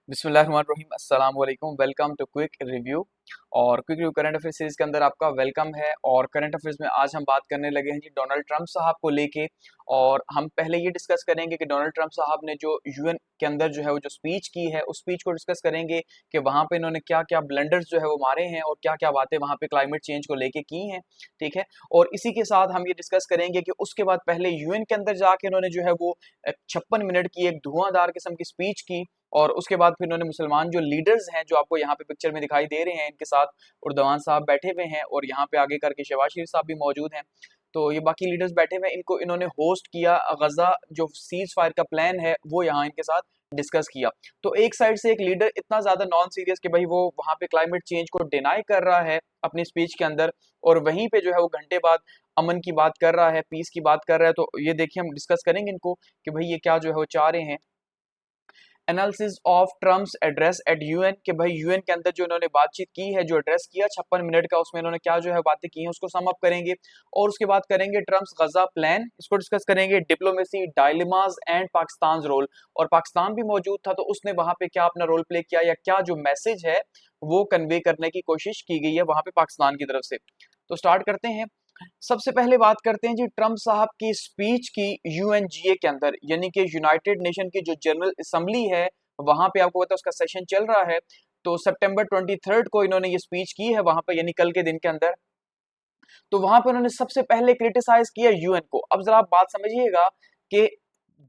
बिस्मिल्लाहिर्रहमानिर्रहीम अस्सलाम वालेकुम। Welcome to quick review. और quick review current affair series के अंदर आपका वेलकम है। और करंट अफेयर्स में आज हम बात करने लगे हैं जी डोनाल्ड ट्रंप साहब को लेके। और हम पहले ये डिस्कस करेंगे कि डोनाल्ड ट्रंप साहब ने जो यूएन के अंदर जो है वो जो स्पीच की है उस स्पीच को डिस्कस करेंगे कि वहां पे इन्होंने क्या क्या ब्लंडर्स जो है वो मारे हैं और क्या क्या बातें वहां पे क्लाइमेट चेंज को लेके की हैं। ठीक है। और इसी के साथ हम ये डिस्कस करेंगे कि उसके बाद पहले यूएन के अंदर जाके इन्होंने जो है वो 56 मिनट की एक धुआंधार किस्म की स्पीच की। और उसके बाद फिर इन्होंने मुसलमान जो लीडर्स हैं जो आपको यहाँ पे पिक्चर में दिखाई दे रहे हैं, इनके साथ उर्दवान साहब बैठे हुए हैं और यहाँ पे आगे करके शहबाज शरीफ साहब भी मौजूद हैं। तो ये बाकी लीडर्स बैठे हुए हैं, इनको इन्होंने होस्ट किया। गजा जो सीज फायर का प्लान है वो यहाँ इनके साथ डिस्कस किया। तो एक साइड से एक लीडर इतना ज्यादा नॉन सीरियस कि भाई वो वहां पे क्लाइमेट चेंज को डिनाई कर रहा है अपनी स्पीच के अंदर, और वहीं पे जो है वो घंटे बाद अमन की बात कर रहा है, पीस की बात कर रहा है। तो ये देखिए हम डिस्कस करेंगे इनको कि भाई ये क्या जो है वो चाह रहे हैं। Analysis of Trump's address eight UN, कि भाई यूएन के अंदर जो इन्होंने बातचीत की है, जो एड्रेस किया 56 मिनट का, उसमें इन्होंने क्या जो है बातें की हैं उसको सम अप करेंगे। और उसके बाद करेंगे ट्रम्प्स गजा प्लान, इसको डिस्कस करेंगे। Diplomacy dilemmas and Pakistan role, और पाकिस्तान भी मौजूद था तो उसने वहां पे क्या अपना रोल प्ले किया या क्या जो मैसेज है वो कन्वे करने की कोशिश की गई है वहां पे पाकिस्तान की तरफ से। तो स्टार्ट करते हैं। सबसे पहले बात करते हैं जी ट्रम्प साहब की स्पीच की यूएनजीए के अंदर, यानी कि यूनाइटेड नेशन की जो जनरल असेंबली है वहां पे आपको पता है उसका सेशन चल रहा है। तो सितंबर 23 को इन्होंने ये स्पीच की है वहां पे, यानी कल के दिन के अंदर। तो वहां पे उन्होंने सबसे पहले क्रिटिसाइज किया यूएन को। अब जरा आप बात समझिएगा कि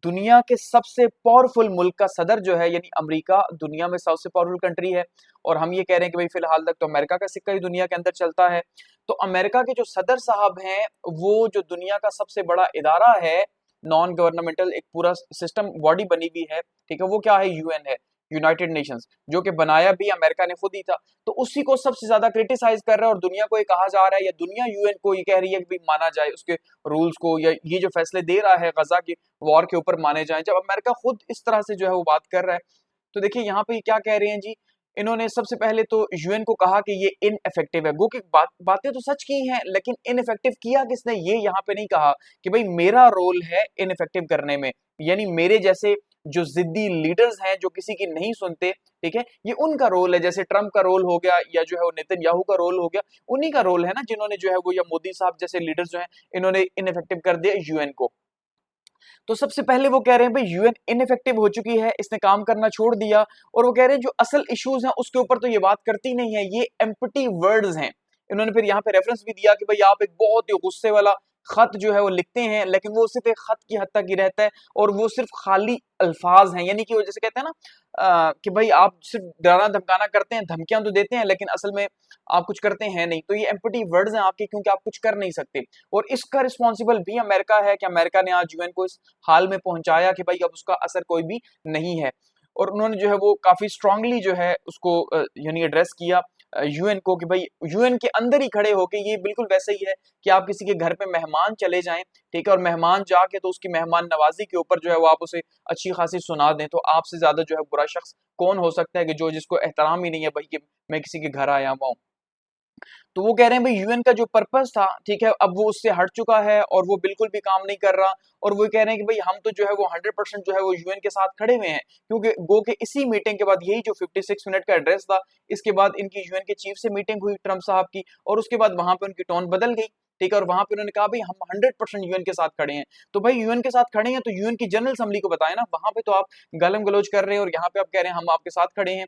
दुनिया के सबसे पावरफुल मुल्क का सदर जो है, यानी अमेरिका दुनिया में सबसे पावरफुल कंट्री है, और हम ये कह रहे हैं कि भाई फिलहाल तक तो अमेरिका का सिक्का ही दुनिया के अंदर चलता है। तो अमेरिका के जो सदर साहब हैं वो जो दुनिया का सबसे बड़ा इदारा है, नॉन गवर्नमेंटल एक पूरा सिस्टम बॉडी बनी हुई है, ठीक है, वो क्या है? यूएन है, यूनाइटेड नेशंस, जो कि बनाया भी अमेरिका ने खुद ही था। तो उसी को सबसे ज्यादा क्रिटिसाइज कर रहा है, और दुनिया को ये कहा जा रहा है या दुनिया यूएन को ये कह रही है कि भाई माना जाए उसके रूल्स को, या ये जो फैसले दे रहा है गजा की वॉर के ऊपर माने जाएं, जब अमेरिका खुद इस तरह से जो है वो बात कर रहा है। तो देखिए यहाँ पे क्या कह रहे हैं जी। इन्होंने सबसे पहले तो यूएन को कहा कि ये इनइफेक्टिव है। गो कि बातें तो सच की हैं, लेकिन इनइफेक्टिव किया किसने, ये यहाँ पे नहीं कहा कि भाई मेरा रोल है इनइफेक्टिव करने में, यानी मेरे जैसे जो जिद्दी लीडर्स हैं जो किसी की नहीं सुनते, ठीक है, ये उनका रोल है। जैसे ट्रंप का रोल हो गया या जो है वो नेतन्याहू का रोल हो गया, उन्हीं का रोल है ना जिन्होंने जो है वो, या मोदी साहब जैसे लीडर्स जो हैं इन्होंने इनइफेक्टिव कर दिया यूएन को। तो सबसे पहले वो कह रहे हैं भाई यूएन इनइफेक्टिव हो चुकी है, इसने काम करना छोड़ दिया। और वो कह रहे हैं जो असल इश्यूज हैं उसके ऊपर तो ये बात करती नहीं है, ये एम्प्टी वर्ड्स हैं। इन्होंने फिर यहाँ पे रेफरेंस भी दिया कि भाई आप एक बहुत ही गुस्से वाला खत जो है वो लिखते हैं, लेकिन वो सिर्फ एक खत की हद तक ही रहता है और वो सिर्फ खाली अल्फाज हैं। यानी कि वो जैसे कहते हैं ना कि भाई आप सिर्फ डराना धमकाना करते हैं, धमकियां तो देते हैं, लेकिन असल में आप कुछ करते हैं नहीं। तो ये एम्प्टी वर्ड्स हैं आपके, क्योंकि आप कुछ कर नहीं सकते। और इसका रिस्पॉन्सिबल भी अमेरिका है कि अमेरिका ने आज यूएन को इस हाल में पहुंचाया कि भाई अब उसका असर कोई भी नहीं है। और उन्होंने जो है वो काफी स्ट्रांगली जो है उसको यानी एड्रेस किया यूएन को कि भाई यूएन के अंदर ही खड़े होके, ये बिल्कुल वैसे ही है कि आप किसी के घर पे मेहमान चले जाएं, ठीक है, और मेहमान जाके तो उसकी मेहमान नवाजी के ऊपर जो है वो आप उसे अच्छी खासी सुना दें। तो आपसे ज्यादा जो है बुरा शख्स कौन हो सकता है कि जो जिसको एहतराम ही नहीं है भाई कि मैं किसी के घर आया हुआ हूँ। तो वो कह रहे हैं भाई यूएन का जो पर्पस था, ठीक है, अब वो उससे हट चुका है और वो बिल्कुल भी काम नहीं कर रहा। और वो कह रहे हैं कि भाई हम तो जो है वो 100% जो है वो यूएन के साथ खड़े हुए हैं, क्योंकि गो के इसी मीटिंग के बाद यही जो 56 मिनट का एड्रेस था, इसके बाद इनकी यूएन के चीफ से मीटिंग हुई ट्रम्प साहब की, और उसके बाद वहां पे उनकी टोन बदल गई, ठीक है, और वहां पे उन्होंने कहा भाई हम 100% यूएन के साथ खड़े हैं। तो भाई यूएन के साथ खड़े हैं तो यूएन की जनरल असेंबली को बताएं ना, वहां पे तो आप गलम गलोच कर रहे हैं और यहाँ पे आप कह रहे हैं हम आपके साथ खड़े हैं।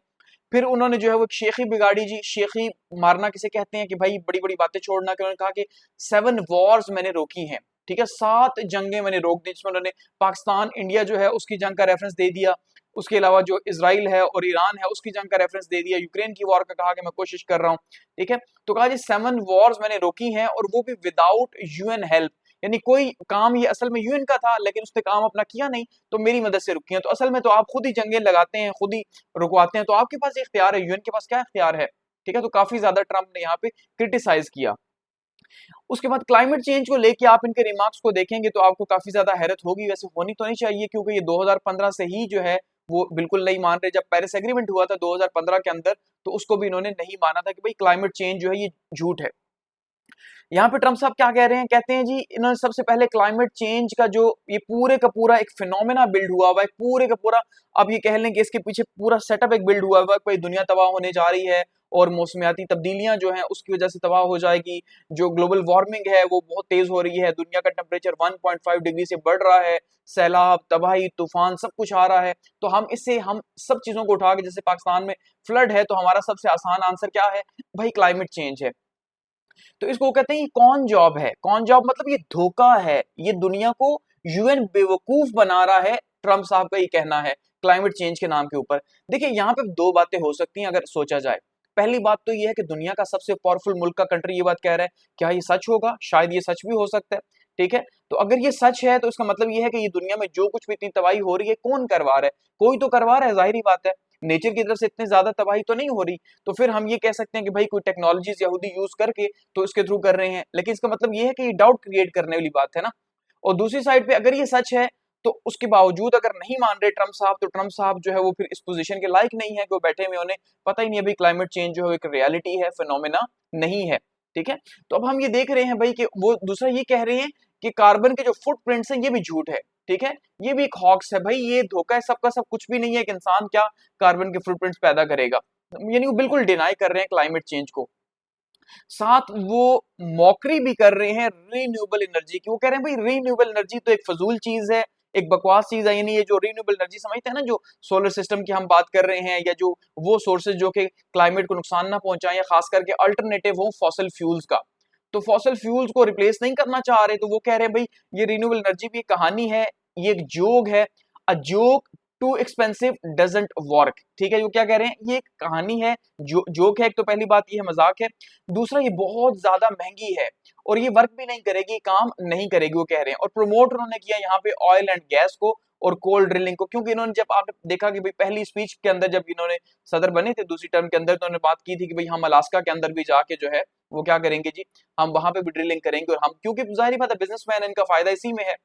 फिर उन्होंने जो है वो शेखी बिगाड़ी जी। शेखी मारना किसे कहते हैं कि भाई बड़ी बड़ी बातें छोड़ना, कि उन्होंने कहा कि 7 वॉर्स मैंने रोकी हैं, ठीक है, 7 जंगें मैंने रोक दी, जिसमें उन्होंने पाकिस्तान इंडिया जो है उसकी जंग का रेफरेंस दे दिया। उसके अलावा जो इसराइल है और ईरान है उसकी जंग का रेफरेंस दे दिया। यूक्रेन की वॉर का कहा कि मैं कोशिश कर रहा हूँ, ठीक है। तो कहा जी 7 वॉर्स मैंने रोकी हैं, और वो भी विदाउट यूएन हेल्प, यानी कोई काम ये असल में यूएन का था लेकिन उसने काम अपना किया नहीं, तो मेरी मदद से रुकी है। तो असल में तो आप खुद ही जंगें लगाते हैं, खुद ही रुकवाते हैं, तो आपके पास इख्तियार है, यूएन के पास क्या इख्तियार है? ठीक है। तो काफी ज्यादा ट्रम्प ने यहाँ पे क्रिटिसाइज किया। उसके बाद क्लाइमेट चेंज को लेके आप इनके रिमार्क्स को देखेंगे तो आपको काफी ज्यादा हैरत होगी। वैसे होनी तो नहीं चाहिए, क्योंकि ये 2015 से ही जो है वो बिल्कुल नहीं मान रहे। जब पेरिस एग्रीमेंट हुआ था 2015 के अंदर, तो उसको भी इन्होंने नहीं माना था कि भाई क्लाइमेट चेंज जो है ये झूठ है। यहाँ पे ट्रम्प साहब क्या कह रहे हैं, कहते हैं जी इन्होंने सबसे पहले क्लाइमेट चेंज का जो ये पूरे का पूरा एक फिनोमेना बिल्ड हुआ हुआ है, पूरे का पूरा अब ये कह लें कि इसके पीछे पूरा सेटअप एक बिल्ड हुआ हुआ है, कोई दुनिया तबाह होने जा रही है और मौसमियाती तब्दीलियां जो हैं उसकी वजह से तबाह हो जाएगी, जो ग्लोबल वार्मिंग है वो बहुत तेज हो रही है, दुनिया का टेम्परेचर 1.5 डिग्री से बढ़ रहा है, सैलाब, तबाही, तूफान सब कुछ आ रहा है। तो हम सब चीजों को उठा के, जैसे पाकिस्तान में फ्लड है, तो हमारा सबसे आसान आंसर क्या है भाई, क्लाइमेट चेंज है। तो इसको कहते हैं ये कौन जॉब है, कौन जॉब मतलब ये धोखा है, ये दुनिया को यूएन बेवकूफ बना रहा है, ट्रम्प साहब का ये कहना है क्लाइमेट चेंज के नाम के ऊपर। देखिए यहाँ पे दो बातें हो सकती हैं अगर सोचा जाए। पहली बात तो ये है कि दुनिया का सबसे पावरफुल मुल्क का कंट्री ये बात कह रहा है, क्या ये सच होगा? शायद ये सच भी हो सकता है, ठीक है। तो अगर ये सच है तो इसका मतलब ये है कि ये दुनिया में जो कुछ भी इतनी तबाही हो रही है कौन करवा रहा है? कोई तो करवा रहा है, जाहिर बात है, नेचर की तरफ से इतनी ज्यादा तबाही तो नहीं हो रही। तो फिर हम ये कह सकते हैं कि भाई कोई टेक्नोलॉजीज यहूदी यूज करके तो इसके थ्रू कर रहे हैं, लेकिन इसका मतलब ये है कि ये डाउट क्रिएट करने वाली बात है ना। और दूसरी साइड पे अगर ये सच है तो उसके बावजूद अगर नहीं मान रहे ट्रम्प साहब, तो ट्रम्प साहब जो है वो फिर इस पोजीशन के लायक नहीं है कि वो बैठे हुए, उन्हें पता ही नहीं अभी क्लाइमेट चेंज जो है एक रियलिटी है, फिनोमेना नहीं है, ठीक है। तो अब हम ये देख रहे हैं भाई कि वो दूसरा ये कह रहे हैं कि कार्बन के जो फुटप्रिंट्स हैं ये भी झूठ है, ठीक है, ये भी एक हॉक्स है भाई, ये धोखा है, सबका सब कुछ भी नहीं है, एक इंसान क्या कार्बन के फुटप्रिंट्स पैदा करेगा, यानी वो बिल्कुल डिनाई कर रहे हैं क्लाइमेट चेंज को। साथ वो मौकरी भी कर रहे हैं रीन्यूएबल एनर्जी की, वो कह रहे हैं भाई रीन्यूएबल एनर्जी तो एक फजूल चीज है, एक बकवास चीज है, यानी ये जो रीन्यूएबल एनर्जी समझते हैं ना, जो सोलर सिस्टम की हम बात कर रहे हैं, या जो वो सोर्सेज जो कि क्लाइमेट को नुकसान ना पहुंचाएं, या खास करके अल्टरनेटिव हो फॉसिल फ्यूल्स का, तो फॉसिल फ्यूल्स को रिप्लेस नहीं करना चाह रहे, तो वो कह रहे हैं भाई ये रीन्यूएबल एनर्जी भी एक कहानी है, ये एक जोक है, a joke too expensive doesn't work, ठीक है। वो क्या कह रहे हैं, ये एक कहानी है, जोक है, एक तो पहली बात ये है, मजाक है, दूसरा ये बहुत ज्यादा महंगी है और ये वर्क भी नहीं करेगी, काम नहीं करेगी, वो कह रहे हैं। और प्रमोट उन्होंने किया यहाँ पे ऑयल एंड गैस को और कोल ड्रिलिंग को, क्योंकि इन्होंने जब आपने देखा कि भाई पहली स्पीच के अंदर जब इन्होंने सदर बने थे दूसरी टर्म के अंदर, तो उन्होंने बात की थी कि भाई हम अलास्का के अंदर भी जाके जो है वो क्या करेंगे जी, हम वहां पे भी ड्रिलिंग करेंगे, और हम क्योंकि जाहिर बात है बिजनेसमैन, इनका फायदा इसी में है।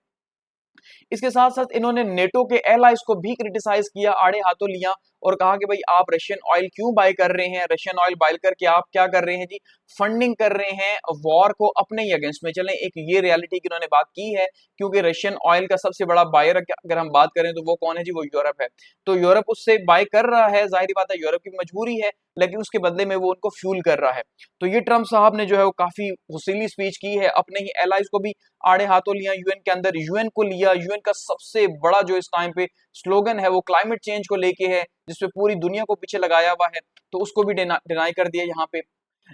इसके साथ साथ इन्होंने नेटो के एलाइज को भी क्रिटिसाइज किया, आड़े हाथों लिया और कहा कि भाई आप रशियन ऑयल क्यों बाय कर रहे हैं, रशियन ऑयल बाय करके आप क्या कर रहे हैं जी, फंडिंग कर रहे हैं वॉर को अपने ही अगेंस्ट में। चलें, एक ये रियलिटी की इन्होंने बात की है, क्योंकि रशियन ऑयल का सबसे बड़ा बायर अगर हम बात करें तो वो कौन है जी, वो यूरोप है। तो यूरोप उससे बाय कर रहा है, जाहिर बात है यूरोप की मजबूरी है, लेकिन उसके बदले में वो उनको फ्यूल कर रहा है। तो ये ट्रम्प साहब ने जो है वो काफी हुसीली स्पीच की है, अपने ही एलाइज को भी आड़े हाथों लिया, यूएन के अंदर यूएन को लिया, यूएन का सबसे बड़ा जो इस टाइम पे स्लोगन है वो क्लाइमेट चेंज को लेके है, जिसपे पूरी दुनिया को पीछे लगाया हुआ है, तो उसको भी डिनाई कर दिया यहाँ पे।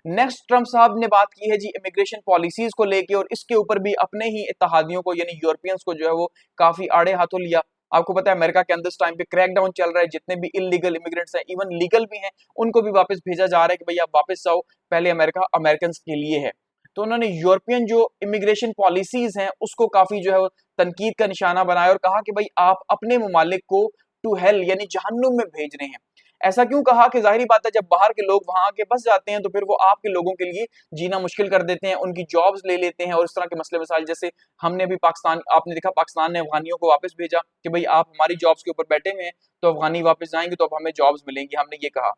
नेक्स्ट ट्रम्प साहब ने बात की है जी इमिग्रेशन पॉलिसीज को लेके, और इसके ऊपर भी अपने ही इत्तेहादियों को यानी यूरोपियंस को जो है वो काफी आड़े हाथों लिया। आपको पता है अमेरिका के अंदर इस टाइम पे क्रैकडाउन चल रहा है, जितने भी इलीगल इमिग्रेंट्स हैं, इवन लीगल भी हैं, उनको भी वापस भेजा जा रहा है कि भाई आप वापस जाओ, पहले अमेरिका अमेरिकन के लिए है। तो उन्होंने यूरोपियन जो इमिग्रेशन पॉलिसीज हैं उसको काफी जो है वो तनकीद का निशाना बनाया और कहा कि भाई आप अपने ममालिक को टू हेल यानी जहन्नुम में भेज रहे हैं। ऐसा क्यों कहा कि जाहिर बात है जब बाहर के लोग वहां आके बस जाते हैं तो फिर वो आपके लोगों के लिए जीना मुश्किल कर देते हैं, उनकी जॉब्स ले लेते हैं और इस तरह के मसले मसाइल। जैसे हमने भी पाकिस्तान, आपने देखा पाकिस्तान ने अफगानियों को वापस भेजा कि भाई आप हमारी जॉब्स के ऊपर बैठे हुए हैं, तो अफगानी वापस जाएंगे तो अब हमें जॉब्स मिलेंगी, हमने ये कहा।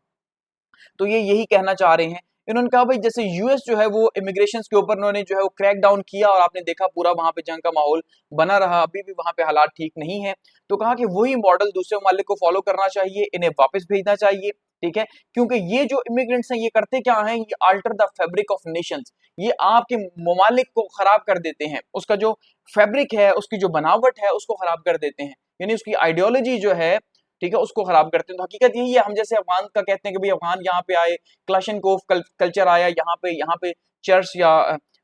तो ये यही कहना चाह रहे हैं। इन्होंने कहा भाई जैसे यूएस जो है वो इमिग्रेशन के ऊपर उन्होंने जो है वो क्रैक डाउन किया और आपने देखा पूरा वहां पे जंग का माहौल बना रहा, अभी भी वहां पे हालात ठीक नहीं है। तो कहा कि वही मॉडल दूसरे ममालिक को फॉलो करना चाहिए, इन्हें वापस भेजना चाहिए, ठीक है, क्योंकि ये जो इमिग्रेंट्स हैं ये करते क्या हैं, ये alter the fabric of Nations, ये आपके ममालिक को खराब कर देते हैं, उसका जो फैब्रिक है, उसकी जो बनावट है उसको खराब कर देते हैं, यानी उसकी आइडियोलॉजी जो है, ठीक है, उसको खराब करते हैं। तो हकीकत यही है, हम जैसे अफगान का कहते हैं कि भाई अफगान यहाँ पे आए, क्लाशनकोव कल्चर आया यहाँ पे चर्च या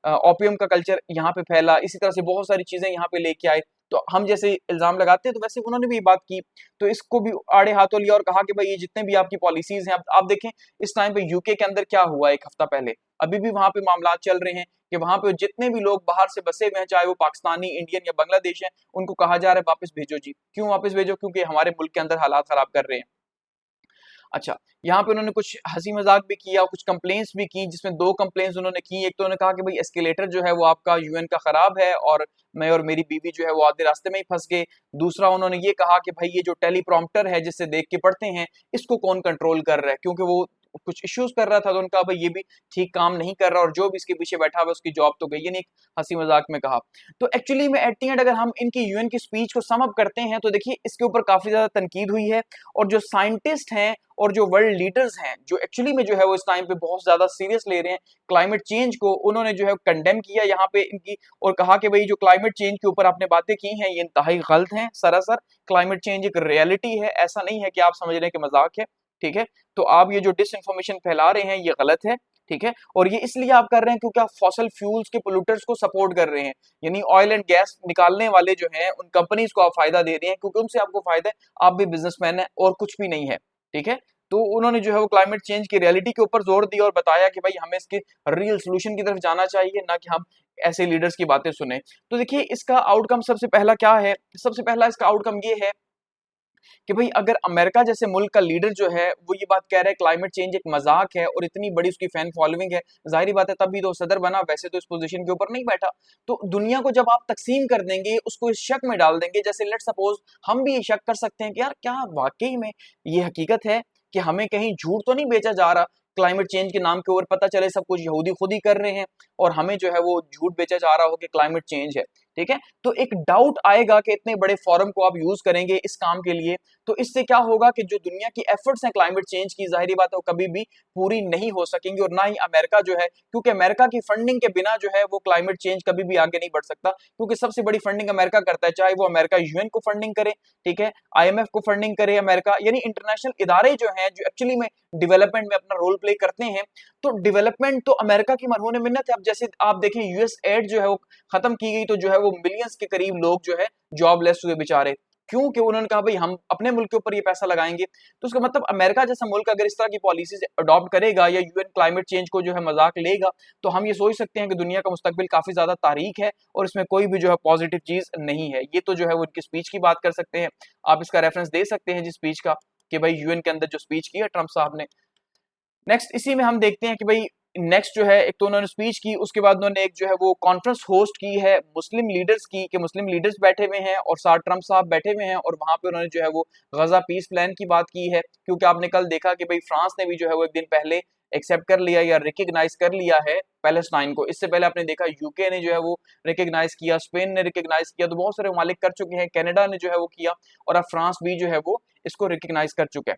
ओपियम का कल्चर यहाँ पे फैला, इसी तरह से बहुत सारी चीजें यहाँ पे लेके आए, तो हम जैसे इल्जाम लगाते हैं तो वैसे उन्होंने भी बात की, तो इसको भी आड़े हाथों लिया और कहा कि भाई ये जितने भी आपकी पॉलिसीज हैं, आप देखें इस टाइम पे यूके के अंदर क्या हुआ एक हफ्ता पहले, अभी भी वहां पे मामला चल रहे हैं कि वहां पे जितने भी लोग बाहर से बसे हुए हैं, चाहे वो पाकिस्तानी, इंडियन या बांग्लादेश हैं, उनको कहा जा रहा है वापस भेजो जी। क्यों वापस भेजो? क्योंकि हमारे मुल्क के अंदर हालात खराब कर रहे हैं। अच्छा, यहाँ पे उन्होंने कुछ हंसी मजाक भी किया, कुछ कंप्लेंट्स भी की, जिसमें दो कंप्लेंट्स उन्होंने की। एक तो उन्होंने कहा कि भाई एस्केलेटर जो है वो आपका यूएन का खराब है और मैं और मेरी बीवी जो है वो आधे रास्ते में ही फंस गए। दूसरा उन्होंने ये कहा कि भाई ये जो टेलीप्रॉम्प्टर है जिससे देख के पढ़ते हैं, इसको कौन कंट्रोल कर रहा है, क्योंकि वो कुछ इश्यूज कर रहा था, तो उनका भाई ये भी ठीक काम नहीं कर रहा और जो भी इसके पीछे बैठा हुआ उसकी जॉब तो गई, यानी एक हंसी मजाक में कहा। तो एक्चुअली में एट द एंड अगर हम इनकी यूएन की स्पीच को सम अप करते हैं तो देखिए इसके ऊपर काफी ज्यादा तनकीद हुई है, और जो साइंटिस्ट हैं और जो वर्ल्ड लीडर्स हैं जो एक्चुअली में जो है वो इस टाइम पे बहुत ज्यादा सीरियस ले रहे हैं क्लाइमेट चेंज को, उन्होंने जो है कंडेम किया यहाँ पे इनकी, और कहा कि भाई जो क्लाइमेट चेंज के ऊपर आपने बातें की हैं ये इंतहाई गलत हैं सरासर। क्लाइमेट चेंज एक रियलिटी है, ऐसा नहीं है कि आप समझ रहे हैं कि मजाक है, ठीक है। तो आप ये जो डिसइंफॉर्मेशन फैला रहे हैं ये गलत है, ठीक है। और ये इसलिए आप कर रहे हैं क्योंकि आप फॉसल फ्यूल्स के पोल्यूटर्स को सपोर्ट कर रहे हैं, यानी ऑयल एंड गैस निकालने वाले जो हैं उन कंपनीज को आप फायदा दे रहे हैं क्योंकि उनसे आपको फायदा है, आप भी बिजनेसमैन है और कुछ भी नहीं है, ठीक है। तो उन्होंने जो है वो क्लाइमेट चेंज की रियलिटी के ऊपर जोर दिया और बताया कि भाई हमें इसके रियल सोल्यूशन की तरफ जाना चाहिए, ना कि हम ऐसे लीडर्स की बातें सुने। तो देखिए इसका आउटकम सबसे पहला क्या है, सबसे पहला इसका आउटकम ये है कि भाई अगर अमेरिका जैसे मुल्क का लीडर जो है वो ये बात कह रहा है क्लाइमेट चेंज एक मजाक है और इतनी बड़ी उसकी फैन फॉलोइंग है, जाहिर बात है तभी तो सदर बना, वैसे तो इस पोजीशन के ऊपर नहीं बैठा। तो दुनिया को जब आप तकसीम कर देंगे, उसको इस शक में डाल देंगे, जैसे लेट सपोज हम भी ये शक कर सकते हैं कि यार क्या वाकई में ये हकीकत है कि हमें कहीं झूठ तो नहीं बेचा जा रहा क्लाइमेट चेंज के नाम के ऊपर, पता चले सब कुछ यहूदी खुद ही कर रहे हैं और हमें जो है वो झूठ बेचा जा रहा हो कि क्लाइमेट चेंज है, ठीक है। तो एक डाउट आएगा कि इतने बड़े फोरम को आप यूज करेंगे इस काम के लिए, तो इससे क्या होगा कि जो दुनिया की एफर्ट्स हैं क्लाइमेट चेंज की, जाहिर बात है वो कभी भी पूरी नहीं हो सकेंगी, और ना ही अमेरिका जो है, क्योंकि अमेरिका की फंडिंग के बिना जो है वो क्लाइमेट चेंज कभी भी आगे नहीं बढ़ सकता, क्योंकि सबसे बड़ी फंडिंग अमेरिका करता है, चाहे वो अमेरिका यूएन को फंडिंग करे, ठीक है, आईएमएफ को फंडिंग करे अमेरिका, यानी इंटरनेशनल इदारे जो हैं जो एक्चुअली में डेवलपमेंट में अपना रोल प्ले करते हैं। तो डेवलपमेंट तो अमेरिका की मरहून मिन्नत है। अब जैसे आप देखिए यूएस एड जो है वो खत्म की गई, तो जो है वो मिलियंस के करीब लोग जो है जॉबलेस हुए बेचारे, क्यों कि उन्होंने कहा भाई हम अपने मुल्क के ऊपर ये पैसा लगाएंगे। तो उसका मतलब अमेरिका जैसा मुल्क अगर इस तरह की पॉलिसीज अडॉप्ट करेगा या यूएन क्लाइमेट चेंज को जो है मजाक लेगा, तो हम ये सोच सकते हैं कि दुनिया का मुस्तकबिल काफी ज्यादा तारीक है और इसमें कोई भी जो है पॉजिटिव चीज नहीं है। ये तो जो है वो उनकी स्पीच की बात कर सकते हैं, आप इसका रेफरेंस दे सकते हैं जिस स्पीच का, कि भाई यूएन के अंदर जो स्पीच की है ट्रंप साहब ने। नेक्स्ट इसी में हम देखते हैं कि भाई नेक्स्ट जो है, एक तो उन्होंने स्पीच की, उसके बाद उन्होंने एक जो है वो कॉन्फ्रेंस होस्ट की है मुस्लिम लीडर्स की, कि मुस्लिम लीडर्स बैठे हुए हैं और साथ ट्रंप साहब बैठे हुए हैं, और वहां पे उन्होंने जो है वो गजा पीस प्लान की बात की है, क्योंकि आपने कल देखा कि भाई फ्रांस ने भी जो है वो एक दिन पहले एक्सेप्ट कर लिया या रिकग्नाइज कर लिया है पैलेस्टाइन को। इससे पहले आपने देखा यूके ने जो है वो रिकग्नाइज किया, स्पेन ने रिकग्नाइज किया, तो बहुत सारे ममालिक कर चुके हैं, कनाडा ने जो है वो किया, और अब फ्रांस भी जो है वो इसको रिकग्नाइज कर चुका है।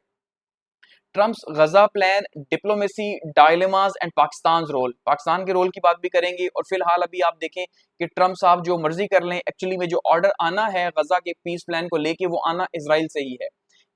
Trump's Gaza plan, diplomacy, dilemmas and Pakistan role, Pakistan के रोल की बात भी करेंगे। और फिलहाल अभी आप देखें कि ट्रम्प साहब जो मर्जी कर लें, एक्चुअली में जो ऑर्डर आना है गजा के पीस प्लान को लेके वो आना इजराइल से ही है,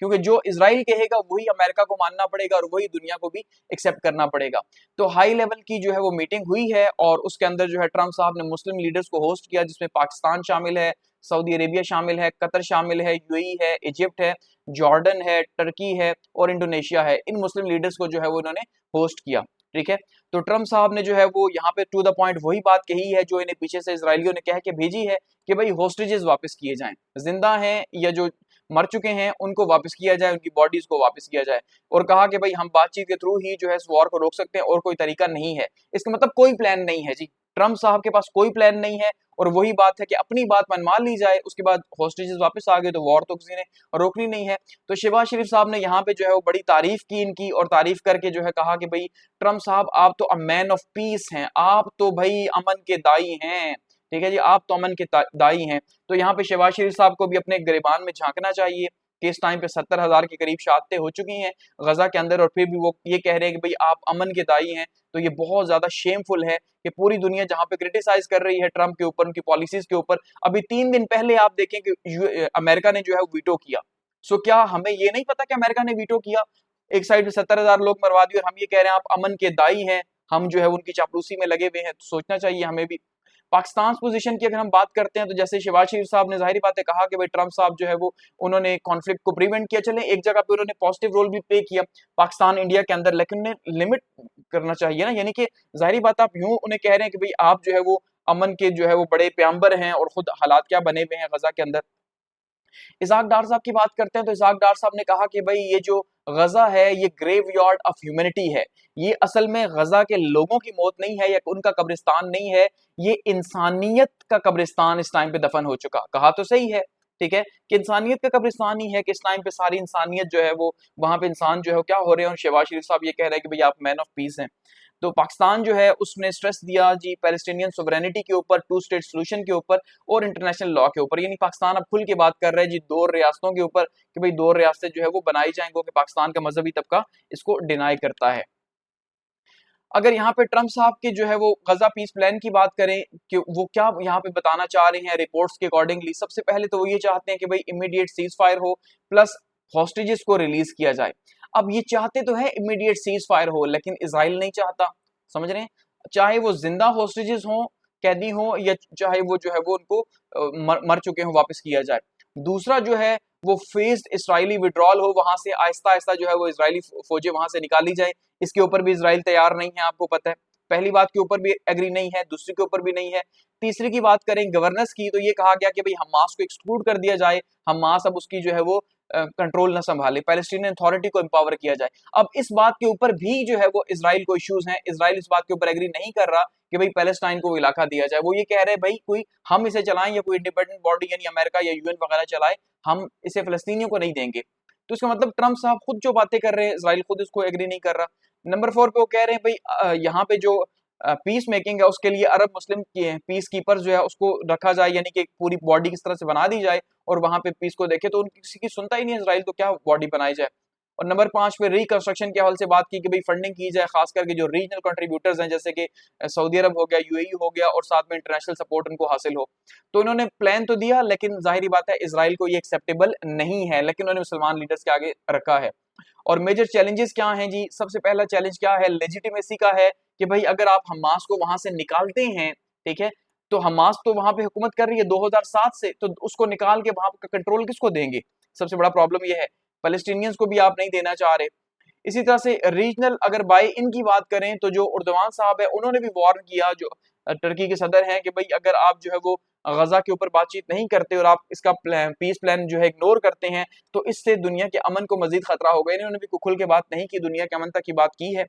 क्योंकि जो इजराइल कहेगा वही अमेरिका को मानना पड़ेगा और वही दुनिया को भी एक्सेप्ट करना पड़ेगा। तो हाई लेवल की जो है वो मीटिंग हुई है और उसके अंदर जो है ट्रम्प साहब ने मुस्लिम लीडर्स को होस्ट किया, जिसमें पाकिस्तान शामिल है, सऊदी अरेबिया शामिल है, कतर शामिल है, यूएई है, इजिप्ट है, जॉर्डन है, टर्की है और इंडोनेशिया है। इन मुस्लिम लीडर्स को जो है वो इन्होंने होस्ट किया, ठीक है। तो ट्रम्प साहब ने जो है वो यहाँ पे टू द पॉइंट वही बात कही है जो इन्हें पीछे से इसराइलियों ने कह के भेजी है कि भाई होस्टेजेस वापस किए जाएं, जिंदा हैं या जो मर चुके हैं उनको वापस किया जाए, उनकी बॉडीज को वापस किया जाए, और कहा कि भाई हम बातचीत के थ्रू ही जो है इस वॉर को रोक सकते हैं और कोई तरीका नहीं है। इसका मतलब कोई प्लान नहीं है जी, ट्रम्प साहब के पास कोई प्लान नहीं है, और वही बात है कि अपनी बात मनवा ली जाए, उसके बाद होस्टेजेस वापस आ गए तो वॉर तो किसी ने रोकनी नहीं है। तो शहबाज शरीफ साहब ने यहाँ पे जो है वो बड़ी तारीफ की इनकी, और तारीफ करके जो है कहा कि भाई ट्रम्प साहब आप तो अ मैन ऑफ पीस हैं, आप तो भाई अमन के दाई हैं, ठीक है जी, आप तो अमन के दाई हैं। तो यहाँ पे शहबाज शरीफ साहब को भी अपने गिरबान में झांकना चाहिए कि इस टाइम पे 70,000 के करीब शहादतें हो चुकी हैं गजा के अंदर, और फिर भी वो ये कह रहे हैं कि भाई आप अमन के दाई हैं। तो ये बहुत ज्यादा शेमफुल है कि पूरी दुनिया जहां पे क्रिटिसाइज कर रही है ट्रम्प के ऊपर, उनकी पॉलिसीज के ऊपर, अभी 3 दिन पहले आप देखें कि अमेरिका ने जो है वीटो किया। सो क्या हमें ये नहीं पता कि अमेरिका ने वीटो किया? एक साइड पे 70,000 लोग मरवा दिए और हम ये कह रहे हैं आप अमन के दाई हैं, हम जो है उनकी चापलूसी में लगे हुए हैं। तो सोचना चाहिए हमें भी। पाकिस्तान पोजीशन की अगर हम बात करते हैं तो जैसे शहबाज शरीफ साहब ने जाहिर बात है कहा कि भाई ट्रम्प साहब जो है वो उन्होंने कॉन्फ्लिक्ट को प्रिवेंट किया, चले एक जगह पे उन्होंने पॉजिटिव रोल भी प्ले किया पाकिस्तान इंडिया के अंदर, लेकिन उन्हें लिमिट करना चाहिए ना, यानी कि जाहिर बात आप यूं उन्हें कह रहे हैं कि भाई आप जो है वो अमन के जो है वो बड़े प्याम्बर हैं और खुद हालात क्या बने हुए हैं गजा के अंदर। इसाक डार साहब की बात करते हैं तो इसाक डार साहब ने कहा कि भाई ये जो गजा है ये ग्रेवयार्ड ऑफ ह्यूमैनिटी है, ये असल में गजा के लोगों की मौत नहीं है या उनका कब्रिस्तान नहीं है, ये इंसानियत का कब्रिस्तान इस टाइम पे दफन हो चुका। कहा तो सही है, ठीक है, कि इंसानियत का कब्रिस्तान ही है, कि इस टाइम पे सारी इंसानियत जो है वो वहां पे इंसान जो है क्या हो रहे हैं, और शहबाज शरीफ साहब ये कह रहे हैं कि भाई आप मैन ऑफ पीस हैं। तो पाकिस्तान जो है उसने स्ट्रेस दिया जी पैलेस्टीनियन सोवरेनिटी के ऊपर, टू स्टेट सोल्यूशन के ऊपर और इंटरनेशनल लॉ के ऊपर। यानी पाकिस्तान अब खुल के बात कर रहा है जी दो रियासतों के ऊपर कि भाई दो रियासतें जो है वो बनाई जाएंगी, कि पाकिस्तान का मजहबी तबका इसको डिनाई करता है। अगर यहाँ पे ट्रम्प साहब के जो है वो गजा पीस प्लान की बात करें कि वो क्या यहाँ पे बताना चाह रहे हैं रिपोर्ट्स के अकॉर्डिंगली, सबसे पहले तो वो ये चाहते हैं कि भाई इमीडिएट सीज फायर हो प्लस हॉस्टेजेस को रिलीज किया जाए। अब ये चाहते तो है इमीडिएट सीज फायर हो, लेकिन इसराइल नहीं चाहता, समझ रहे हैं, चाहे वो जिंदा हॉस्टेजेस हो, कैदी हो, या चाहे वो जो है वो उनको मर चुके हो वापस किया जाए। दूसरा जो है वो फेस्ड इसराइली विड्रॉल हो, वहां से आहिस्ता आहिस्ता जो है वो इसराइली फौजें वहां से निकाली जाए। इसके ऊपर भी इसराइल तैयार नहीं है, आपको पता है। पहली बात के ऊपर भी एग्री नहीं है, दूसरी के ऊपर भी नहीं है। तीसरी की बात करें गवर्नेंस की, तो ये कहा गया कि भाई हमास को एक्सक्लूड कर दिया जाए, हमास अब उसकी जो है वो कंट्रोल न संभाले, पैलेस्टीनियन अथॉरिटी को एम्पावर किया जाए। अब इस बात के ऊपर भी जो है वो इसराइल को इश्यूज हैं, इसराइल इस बात के ऊपर एग्री नहीं कर रहा कि भाई पैलेस्टाइन को इलाका दिया जाए। वो ये कह रहे हैं भाई कोई हम इसे चलाएं या कोई इंडिपेंडेंट बॉडी यानी अमेरिका या यूएन वगैरह चलाए, हम इसे फलस्तीनियों को नहीं देंगे। तो इसका मतलब ट्रम्प साहब खुद जो बातें कर रहे हैं इसराइल खुद इसको एग्री नहीं कर रहा। नंबर 4 पे वो कह रहे हैं भाई यहाँ पे जो पीस मेकिंग है उसके लिए अरब मुस्लिम पीस कीपर जो है उसको रखा जाए, यानी कि पूरी बॉडी किस तरह से बना दी जाए और वहां पे पीस को देखे। तो उनकी किसी की सुनता ही नहीं इसराइल, तो क्या बॉडी बनाई जाए। और नंबर 5 पे रिकंस्ट्रक्शन के हवाले से बात की कि भाई फंडिंग की जाए, खास करके जो रीजनल कंट्रीब्यूटर्स हैं जैसे कि सऊदी अरब हो गया, यूएई हो गया, और साथ में इंटरनेशनल सपोर्ट उनको हासिल हो। तो इन्होंने प्लान तो दिया, लेकिन जाहिर बात है इसराइल को ये एक्सेप्टेबल नहीं है, लेकिन उन्होंने मुसलमान लीडर्स के आगे रखा है। और मेजर चैलेंजेस क्या हैं जी, सबसे पहला चैलेंज क्या है, लेजिटिमेसी का है कि भाई अगर आप हमास को वहां से निकालते हैं, ठीक है, तो हमास तो वहां पे हुकूमत कर रही है 2007 से, तो उसको निकाल के वहां का कंट्रोल किसको देंगे। सबसे बड़ा प्रॉब्लम ये है, पैलेस्टीनियंस को भी आप नहीं देना चाह रहे। इसी तरह से रीजनल अगर बाय इन की बात करें तो जो उर्दवान साहब है उन्होंने भी वार्न किया, जो टर्की के सदर हैं, कि भाई अगर आप जो है वो गजा के ऊपर बातचीत नहीं करते और आप इसका पीस प्लान जो है इग्नोर करते हैं, तो इससे दुनिया के अमन को मजीद खतरा होगा। इन्होंने भी खुल के बात नहीं की, दुनिया के अमन तक की बात की है।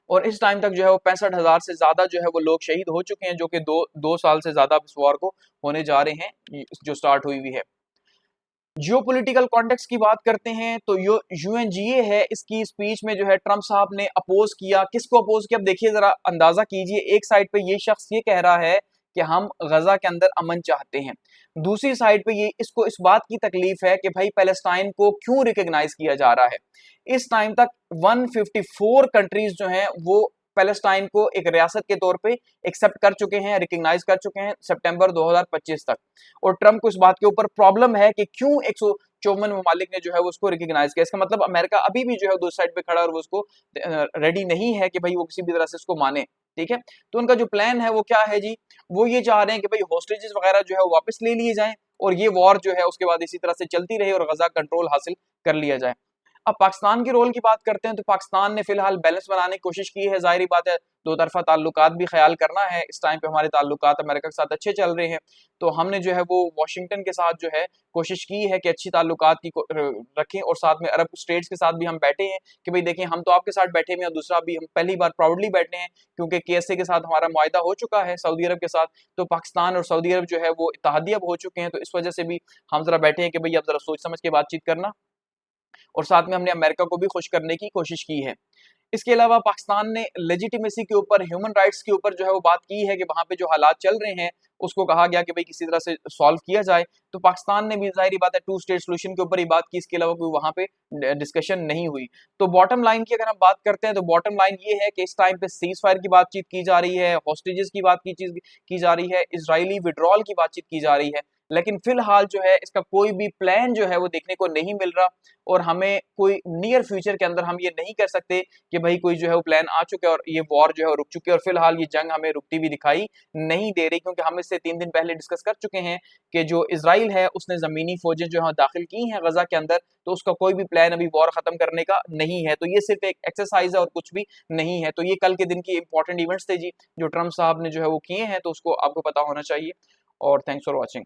और इस टाइम तक जो है वो 65,000 से ज्यादा जो है वो लोग शहीद हो चुके हैं, जो कि दो साल से ज्यादा इस वॉर को होने जा रहे हैं जो स्टार्ट हुई है। जियोपॉलिटिकल कॉन्टेक्स्ट की बात करते हैं तो यो यूएनजीए है, इसकी स्पीच में जो है ट्रम्प साहब ने अपोज किया। किसको अपोज किया, अब देखिए जरा अंदाजा कीजिए। एक साइड पे ये शख्स ये कह रहा है कि हम गजा के अंदर अमन चाहते हैं, दूसरी साइड पे ये इसको इस बात की तकलीफ है कि भाई पैलेस्टाइन को क्यों रिकॉग्नाइज किया जा रहा है। इस टाइम तक 154 कंट्रीज जो हैं वो पैलेस्टाइन को एक रियासत के तौर पे एक्सेप्ट कर चुके हैं, रिकॉग्नाइज कर चुके हैं सितंबर 2025 तक। और ट्रम्प को इस बात के ऊपर प्रॉब्लम है कि क्यों 154 ममालिक ने जो है वो उसको रिकॉग्नाइज किया। इसका मतलब अमेरिका अभी भी जो है दो साइड पे खड़ा और वो उसको रेडी नहीं है कि भाई वो किसी भी तरह से इसको माने, ठीक है। तो उनका जो प्लान है वो क्या है जी, वो ये चाह रहे हैं कि भाई होस्टेजेस वगैरह जो है वो वापस ले लिए जाएं और ये वॉर जो है उसके बाद इसी तरह से चलती रहे और गजा कंट्रोल हासिल कर लिया जाए। अब पाकिस्तान के रोल की बात करते हैं तो पाकिस्तान ने फिलहाल बैलेंस बनाने की कोशिश की है। जाहिर बात है दो तरफा ताल्लुकात भी ख्याल करना है। इस टाइम पे हमारे ताल्लुकात अमेरिका के साथ अच्छे चल रहे हैं, तो हमने जो है वो वाशिंगटन के साथ जो है कोशिश की है कि अच्छी ताल्लुकात की रखें, और साथ में अरब स्टेट्स के साथ भी हम बैठे हैं कि भाई देखिए हम तो आपके साथ बैठे हुए हैं, दूसरा भी हम पहली बार प्राउडली बैठे हैं क्योंकि केएसए के साथ हमारा मुआहदा हो चुका है सऊदी अरब के साथ। तो पाकिस्तान और सऊदी अरब जो है वो इत्तेहादी अब हो चुके हैं, तो इस वजह से भी हम जरा बैठे हैं कि भाई अब जरा सोच समझ के बातचीत करना, और साथ में हमने अमेरिका को भी खुश करने की कोशिश की है। इसके अलावा पाकिस्तान ने लेजिटिमेसी के ऊपर, ह्यूमन राइट्स के ऊपर जो है वो बात की है कि वहां पे जो हालात चल रहे हैं उसको कहा गया कि भाई किसी तरह से सॉल्व किया जाए। तो पाकिस्तान ने भी जाहिर बात है टू स्टेट सोल्यूशन के ऊपर ही बात की, इसके अलावा कोई वहां पे डिस्कशन नहीं हुई। तो बॉटम लाइन की अगर हम बात करते हैं तो बॉटम लाइन ये है कि इस टाइम पे सीज फायर की बातचीत की जा रही है, हॉस्टेजेस की बात की जा रही है, इजरायली विड्रॉल की बातचीत की जा रही है, लेकिन फिलहाल जो है इसका कोई भी प्लान जो है वो देखने को नहीं मिल रहा। और हमें कोई नियर फ्यूचर के अंदर हम ये नहीं कर सकते कि भाई कोई जो है वो प्लान आ चुके और ये वॉर जो है रुक चुकी है, और फिलहाल ये जंग हमें रुकती भी दिखाई नहीं दे रही, क्योंकि हम इससे 3 दिन पहले डिस्कस कर चुके हैं कि जो इसराइल है उसने जमीनी फौजें जो है दाखिल की हैं गजा के अंदर, तो उसका कोई भी प्लान अभी वॉर खत्म करने का नहीं है। तो ये सिर्फ एक एक्सरसाइज है और कुछ भी नहीं है। तो ये कल के दिन की इंपॉर्टेंट इवेंट्स थे जी जो ट्रम्प साहब ने जो है वो किए हैं, तो उसको आपको पता होना चाहिए। और थैंक्स फॉर वॉचिंग।